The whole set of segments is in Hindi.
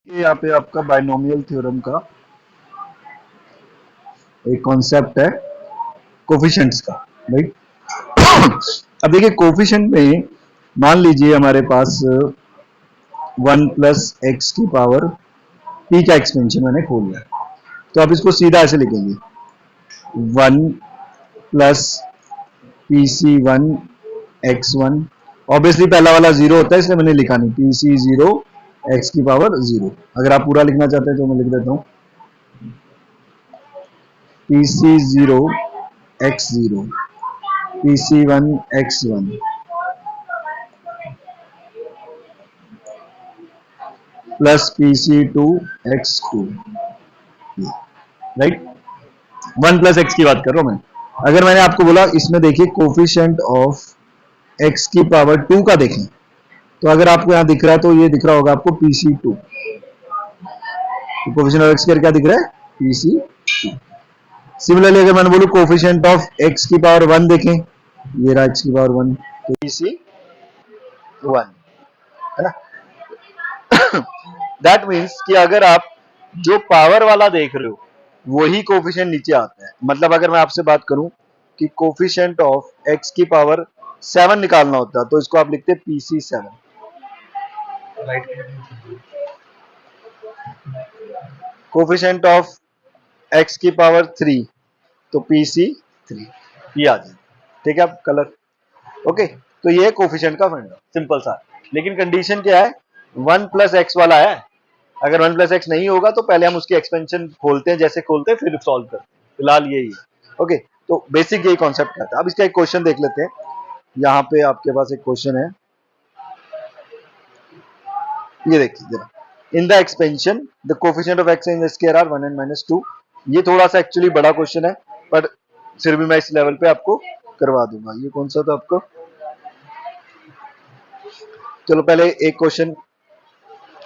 ये यहाँ पे आपका बाइनोमियल थ्योरम का एक कॉन्सेप्ट है कोफिशिएंट्स का, राइट। अब देखिए कोफिशिएंट में मान लीजिए हमारे पास 1 + x⁴ p का एक्सपेंशन मैंने खोल लिया, तो आप इसको सीधा ऐसे लिखेंगे 1 + pc1 x1। ऑब्वियसली पहला वाला 0 होता है इसलिए मैंने लिखा नहीं, pc0 x⁴0। अगर आप पूरा लिखना चाहते हैं तो मैं लिख देता हूँ pc0 x0 pc1 x1 plus pc2 x2, right. 1 + x की बात कर रहा हूं मैं। अगर मैंने आपको बोला इसमें देखिए कोफिशिएंट ऑफ x⁴ का देखें, तो अगर आपको यहां दिख रहा है तो ये दिख रहा होगा आपको pc2। तो कोफिशिएंट ऑफ x क्या दिख रहा है, pc2। सिमिलरली अगर मैंने बोलूं कोफिशिएंट ऑफ x⁴1 देखें, ये रहा x⁴1, तो pc1 है ना। दैट मीन्स कि अगर आप जो पावर वाला देख रहे हो वही कोफिशिएंट नीचे आता है। मतलब अगर मैं आपसे बात करूं कि कोफिशिएंट ऑफ x⁴7 निकालना होता तो इसको आप लिखते pc7, right. Coefficient of x⁴3 तो pc3, ये आ जाए, ठीक है। अब कलर ओके, तो ये कोफिशिएंट का फंडा सिंपल सा। लेकिन कंडीशन क्या है, 1 + x वाला है। अगर 1 + x नहीं होगा तो पहले हम उसकी एक्सपेंशन खोलते हैं, जैसे खोलते हैं फिर सॉल्व करते हैं। फिलहाल यही है, ओके। तो बेसिक यही कॉन्सेप्ट रहता है। अब इसका एक क्वेश्चन देख लेते हैं। यहाँ पे आपके पास एक क्वेश्चन है, ये देखिए जरा। In the expansion the coefficient of x in square are 1 and -2। ये थोड़ा सा एक्चुअली बड़ा क्वेश्चन है, पर फिर भी मैं इस लेवल पे आपको करवा दूंगा। ये कौन सा था आपको, चलो पहले एक क्वेश्चन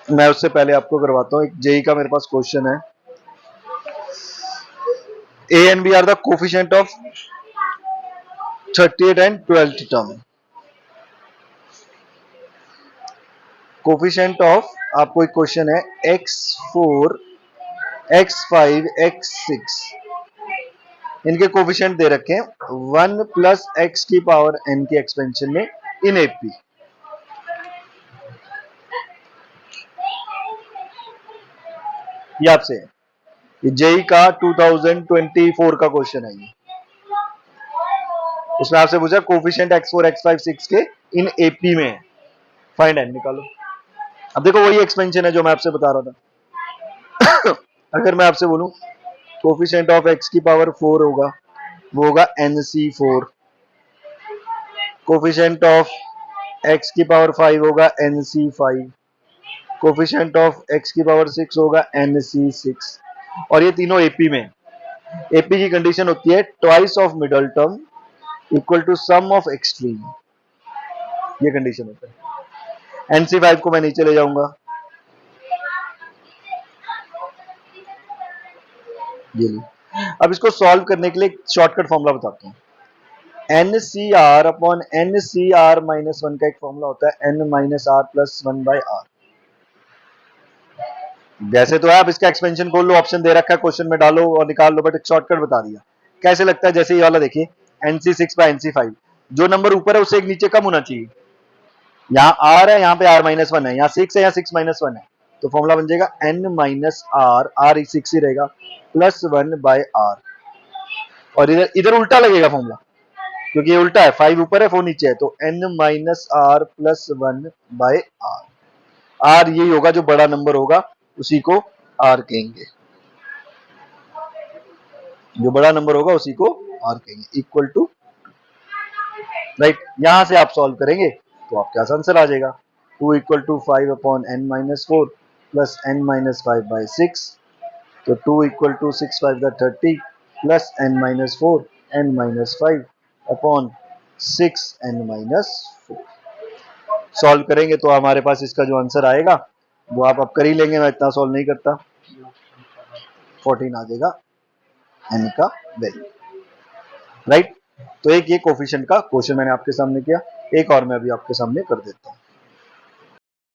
मैं उससे पहले आपको करवाता हूँ। एक जेई का मेरे पास क्वेश्चन है, A and B are the coefficient of 38th and 12th term। Coefficient of, आपको एक क्वेश्चन है x4 x5 x6, इनके कोफिशिएंट दे रखे हैं 1 + x⁴n की एक्सपेंशन में इन एपी। ये आपसे है, ये जेई का 2024 का क्वेश्चन है। ये उसमें आपसे पूछा कोफिशिएंट x4 x5 6 के इन एपी में है, फाइंड एन निकालो। अब देखो वही एक्सपेंशन है जो मैं आपसे बता रहा था। अगर मैं आपसे बोलूं कोफिशिएंट ऑफ x⁴4 होगा, वो होगा nc4। कोफिशिएंट ऑफ x⁵5 होगा nc5। कोफिशिएंट ऑफ x⁵6 होगा nc6। और ये तीनों एपी में। एपी की कंडीशन होती है twice of middle term equal to sum of extreme, ये कंडीशन होता है। nc5 को मैं नीचे ले जाऊंगा, ये ली। अब इसको सॉल्व करने के लिए शॉर्टकट फॉर्मूला बताता हूं। NCR अपॉन NCR माइनस 1 का एक फॉर्मूला होता है N - R + 1/R। वैसे तो है, आप इसका एक्सपेंशन खोल लो, ऑप्शन दे रखा है क्वेश्चन में, डालो और निकाल लो, बट एक शॉर्टकट बता दिया। कैसे लगता है, जैसे ये वाला देखिए NC6/NC5, जो नंबर ऊपर है उससे एक नीचे कम होना चाहिए। यहाँ R है, यहाँ पे R - 1 है, यहाँ 6 है, यहाँ 6 - 1 है, तो फॉर्मूला बन जाएगा N - R 6 ही रहेगा +1/R। और इधर इधर उल्टा लगेगा फॉर्मूला, क्योंकि ये उल्टा है, 5 ऊपर है 4 नीचे है, तो N - R + 1/R। R यही होगा, जो बड़ा नंबर होगा उसी को R कहेंगे, जो बड़ा नंबर होगा उसी को R कहेंगे, इक्वल टू, राइट। यहां से आप सॉल्व करेंगे तो आपके पास आंसर आ जाएगा 2 = 5 अपॉन n - 4 प्लस n - 5/6। तो 2 = 6 5 30 plus n - 4 n - 5 upon 6 n - 4। Solve करेंगे तो हमारे पास इसका जो आंसर आएगा वो आप कर ही लेंगे, मैं इतना सॉल्व नहीं करता। 14 आ जाएगा n का वैल्यू, राइट। तो एक ये कोफिशिएंट का क्वेश्चन मैंने आपके सामने किया, एक और मैं अभी आपके सामने कर देता हूं।